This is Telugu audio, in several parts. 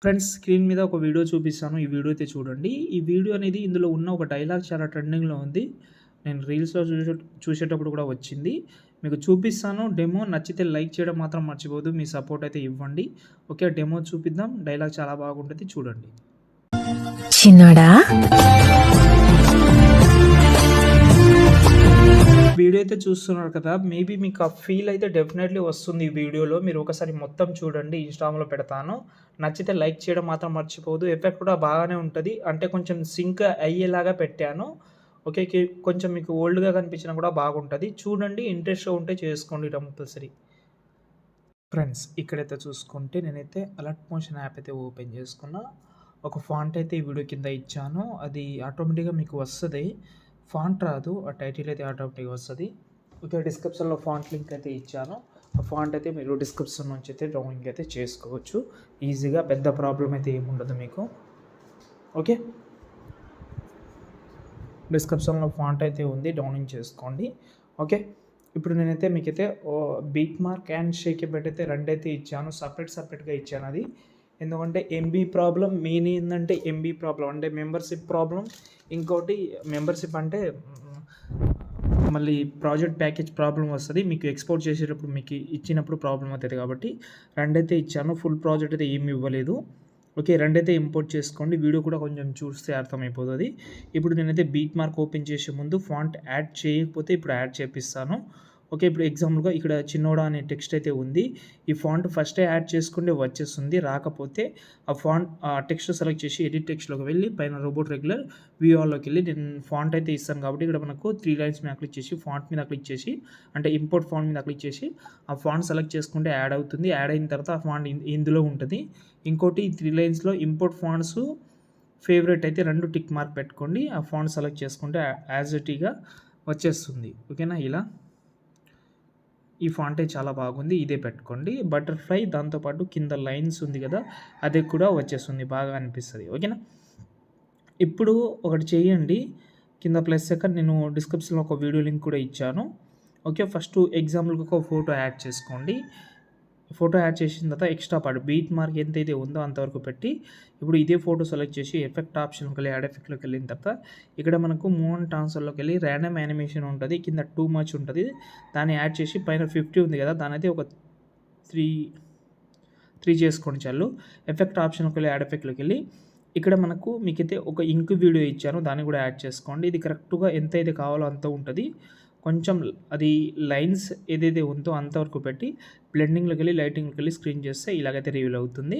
ఫ్రెండ్స్ స్క్రీన్ మీద ఒక వీడియో చూపిస్తాను. ఈ వీడియో అయితే చూడండి. ఈ వీడియో అనేది ఇందులో ఉన్న ఒక డైలాగ్ చాలా ట్రెండింగ్‌లో ఉంది. నేను రీల్స్‌లో చూసేటప్పుడు కూడా వచ్చింది. మీకు చూపిస్తాను డెమో. నచ్చితే లైక్ చేయడం మాత్రం మర్చిపోవద్దు. మీ సపోర్ట్ అయితే ఇవ్వండి. ఓకే, డెమో చూపిద్దాం. డైలాగ్ చాలా బాగుంటది, చూడండి. చిన్నోడా, వీడియో అయితే చూస్తున్నారు కదా, మేబీ మీకు ఆ ఫీల్ అయితే డెఫినెట్లీ వస్తుంది. ఈ వీడియోలో మీరు ఒకసారి మొత్తం చూడండి. ఇన్‌స్టాగ్రామ్‌లో పెడతాను. నచ్చితే లైక్ చేయడం మాత్రం మర్చిపోవద్దు. ఎఫెక్ట్ కూడా బాగానే ఉంటుంది. అంటే కొంచెం సింక్ అయ్యేలాగా పెట్టాను. ఓకే, కొంచెం మీకు ఓల్డ్‌గా కనిపించినా కూడా బాగుంటుంది. చూడండి, ఇంట్రెస్ట్‌గా ఉంటే చేసుకోండి కంపల్సరీ. ఫ్రెండ్స్ ఇక్కడైతే చూసుకుంటే నేనైతే అలర్ట్ మోషన్ యాప్ అయితే ఓపెన్ చేసుకున్నా. ఒక ఫాంట్ అయితే ఈ వీడియో కింద ఇచ్చాను. అది ఆటోమేటిక్‌గా మీకు వస్తది. ఫాంట్ రాదు, ఆ టైటిల్ అయితే ఆటోమేటిక్‌గా వస్తది. ఓకే, డిస్క్రిప్షన్‌లో ఫాంట్ లింక్ అయితే ఇచ్చాను. ఆ ఫాంట్ అయితే మీరు డిస్క్రిప్షన్ నుంచి అయితే డౌన్లోడ్ అయితే చేసుకోవచ్చు ఈజీగా. పెద్ద ప్రాబ్లం అయితే ఏముండదు మీకు. ఓకే, డిస్క్రిప్షన్‌లో ఫాంట్ అయితే ఉంది, డౌన్లోడ్ చేసుకోండి. ఓకే, ఇప్పుడు నేనైతే మీకైతే beat mark and shake bet అయితే రెండైతే ఇచ్చాను. సపరేట్‌గా ఇచ్చాను అది. ఎందుకంటే ఎంబీ ప్రాబ్లం, మెయిన్ ఏందంటే ఎంబీ ప్రాబ్లం అంటే మెంబర్‌షిప్ ప్రాబ్లం. ఇంకోటి మెంబర్‌షిప్ అంటే మళ్ళీ ప్రాజెక్ట్ ప్యాకేజ్ ప్రాబ్లం వస్తది. మీకు ఎక్స్‌పోర్ట్ చేసేటప్పుడు మీకు ఇచ్చినప్పుడు ప్రాబ్లమ్ అవుతది కాబట్టి రెండైతే ఇచ్చాను. ఫుల్ ప్రాజెక్ట్ అయితే ఏమి ఇవ్వలేదు. ఓకే, రెండైతే ఇంపోర్ట్ చేసుకోండి. వీడియో కూడా కొంచెం చూస్తే అర్థమైపోతది. ఇప్పుడు నేనైతే బీట్ మార్క్ ఓపెన్ చేసే ముందు ఫాంట్ యాడ్ చేయకపోతే ఇప్పుడు యాడ్ చేపిస్తాను. ఓకే, ఇప్పుడు ఎగ్జాంపుల్‌గా ఇక్కడ చిన్నోడా అనే టెక్స్ట్ అయితే ఉంది. ఈ ఫాంట్ ఫస్టే యాడ్ చేసుకుంటే వచ్చేస్తుంది. రాకపోతే ఆ టెక్స్ట్ సెలెక్ట్ చేసి ఎడిట్ టెక్స్ట్‌లోకి వెళ్ళి పైన రోబోట్ రెగ్యులర్ వ్యూ ఆల్‌లోకి వెళ్ళి నేను ఫాంట్ అయితే ఇస్తాను కాబట్టి ఇక్కడ మనకు 3 లైన్స్ మీద క్లిక్ చేసి ఫాంట్ మీద క్లిక్ చేసి అంటే ఇంపోర్ట్ ఫాంట్ మీద క్లిక్ చేసి ఆ ఫాంట్ సెలెక్ట్ చేసుకుంటే యాడ్ అవుతుంది. యాడ్ అయిన తర్వాత ఆ ఫాంట్ ఇందులో ఉంటది. ఇంకోటి 3 లైన్స్‌లో ఇంపోర్ట్ ఫాంట్స్ ఫేవరెట్ అయితే 2 టిక్ మార్క్ పెట్టుకోండి. ఆ ఫాంట్ సెలెక్ట్ చేసుకుంటే యాజ్ ఇట్ ఈస్‌గా వచ్చేస్తుంది. ఓకేనా, ఇలా ఈ ఫాంటే చాలా బాగుంది, ఇదే పెట్టుకోండి. బటర్‌ఫ్లై దాంతోపాటు కింద లైన్స్ ఉంది కదా, అది కూడా వచ్చేస్తుంది, బాగా అనిపిస్తది. ఓకేనా, ఇప్పుడు ఒకటి చేయండి. కింద ప్లస్ సెకండ్ నేను డిస్క్రిప్షన్‌లో ఒక వీడియో లింక్ కూడా ఇచ్చాను. ఓకే, ఫస్ట్ ఎగ్జాంపుల్‌కి ఒక ఫోటో యాడ్ చేసుకోండి. ఫోటో యాడ్ చేసిన తర్వాత ఎక్స్ట్రా పార్ట్ బీట్ మార్క్ ఎంతైతే ఉందో అంతవరకు పెట్టి ఇప్పుడు ఇదే ఫోటో సెలెక్ట్ చేసి ఎఫెక్ట్ ఆప్షన్కి వెళ్ళి యాడ్ ఎఫెక్ట్లోకి వెళ్ళిన తర్వాత ఇక్కడ మనకు మూవ్ అండ్ ట్రాన్స్ఫర్లోకి వెళ్ళి ర్యాండమ్ యానిమేషన్ ఉంటుంది. కింద టూ మచ్ ఉంటుంది. దాన్ని యాడ్ చేసి పైన 50 ఉంది కదా, దాని అయితే ఒక 3 చేసుకోండి చాలు. ఎఫెక్ట్ ఆప్షన్కి వెళ్ళి యాడ్ ఎఫెక్ట్లోకి వెళ్ళి ఇక్కడ మనకు మీకైతే ఒక ఇంక్ వీడియో ఇచ్చాను, దాన్ని కూడా యాడ్ చేసుకోండి. ఇది కరెక్ట్గా ఎంత అయితే కావాలో అంత ఉంటుంది. కొంచెం అది లైన్స్ ఏదైతే ఉందో అంతవరకు పెట్టి బ్లెండింగ్లోకి వెళ్ళి లైటింగ్లోకి వెళ్ళి స్క్రీన్ చేస్తే ఇలాగైతే రివీల్ అవుతుంది.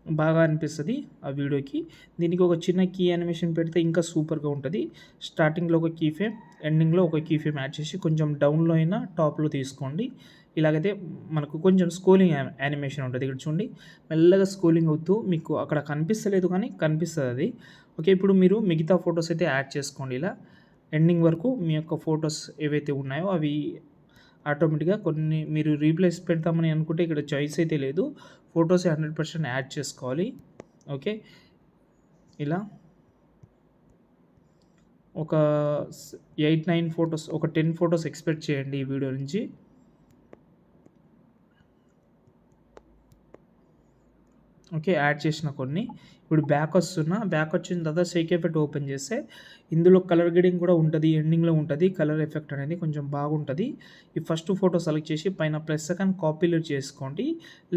బాగా అనిపిస్తుంది ఆ వీడియోకి. దీనికి ఒక చిన్న కీ యానిమేషన్ పెడితే ఇంకా సూపర్గా ఉంటుంది. స్టార్టింగ్లో ఒక కీ ఫ్రేమ్, ఎండింగ్లో ఒక కీ ఫ్రేమ్ యాడ్ చేసి కొంచెం డౌన్లో అయినా టాప్లో తీసుకోండి. ఇలాగైతే మనకు కొంచెం స్క్రోలింగ్ యానిమేషన్ ఉంటుంది. ఇక్కడ చూడండి, మెల్లగా స్క్రోలింగ్ అవుతూ మీకు అక్కడ కనిపిస్తలేదు కానీ కనిపిస్తుంది అది. ఓకే, ఇప్పుడు మీరు మిగతా ఫొటోస్ అయితే యాడ్ చేసుకోండి. ఇలా ఎండింగ్ వరకు మీ యొక్క ఫొటోస్ ఏవైతే ఉన్నాయో అవి ఆటోమేటిక్గా కొన్ని మీరు రీప్లేస్ పెడతామని అనుకుంటే ఇక్కడ చాయిస్ అయితే లేదు. ఫొటోస్ 100% యాడ్ చేసుకోవాలి. ఓకే, ఇలా ఒక 8-9 ఫొటోస్, ఒక 10 ఫొటోస్ ఎక్స్పెక్ట్ చేయండి ఈ వీడియో నుంచి. ఓకే, యాడ్ చేసిన కొన్ని. ఇప్పుడు బ్యాక్ వచ్చిన తర్వాత షేక్ ఎఫెక్ట్ ఓపెన్ చేస్తే ఇందులో కలర్ గ్రేడింగ్ కూడా ఉంటుంది, ఎండింగ్లో ఉంటుంది. కలర్ ఎఫెక్ట్ అనేది కొంచెం బాగుంటుంది. ఈ ఫస్ట్ ఫోటో సెలెక్ట్ చేసి పైన ప్లస్ సెకండ్ కాపీలు చేసుకోండి.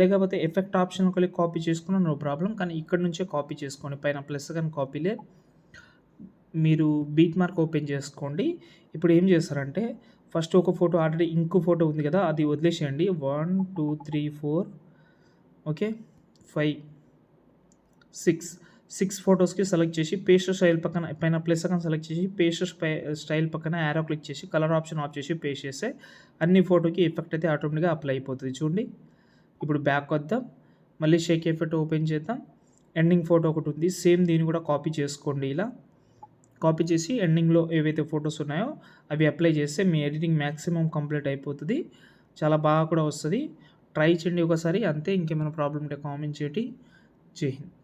లేకపోతే ఎఫెక్ట్ ఆప్షన్కి వెళ్ళి కాపీ చేసుకున్న నో ప్రాబ్లం, కానీ ఇక్కడ నుంచే కాపీ చేసుకోండి. పైన ప్లస్ సెకండ్ కాపీలే మీరు బీట్ మార్క్ ఓపెన్ చేసుకోండి. ఇప్పుడు ఏం చేస్తారంటే ఫస్ట్ ఒక ఫోటో ఆల్రెడీ ఇంకో ఫోటో ఉంది కదా, అది వదిలేసేయండి. 1 2 3 4 ఓకే 5 6 ఫొటోస్కి సెలెక్ట్ చేసి పేస్ట్ స్టైల్ పైన ప్లస్ సెకండ్ సెలెక్ట్ చేసి పేస్ట్ స్టైల్ పక్కన యారో క్లిక్ చేసి కలర్ ఆప్షన్ ఆఫ్ చేసి పేస్ట్ చేస్తే అన్ని ఫోటోకి ఎఫెక్ట్ అయితే ఆటోమేటిక్గా అప్లై అయిపోతుంది. చూడండి, ఇప్పుడు బ్యాక్ వద్దాం, మళ్ళీ షేక్ ఎఫెక్ట్ ఓపెన్ చేద్దాం. ఎండింగ్ ఫోటో ఒకటి ఉంది, సేమ్ దీన్ని కూడా కాపీ చేసుకోండి. ఇలా కాపీ చేసి ఎండింగ్లో ఏవైతే ఫొటోస్ ఉన్నాయో అవి అప్లై చేస్తే మీ ఎడిటింగ్ మ్యాక్సిమం కంప్లీట్ అయిపోతుంది. చాలా బాగా కూడా వస్తుంది. ట్రై చేయండి ఒకసారి, అంతే. ఇంకేమైనా ప్రాబ్లం ఉంటే కామెంట్ చేయండి. జై హింద్.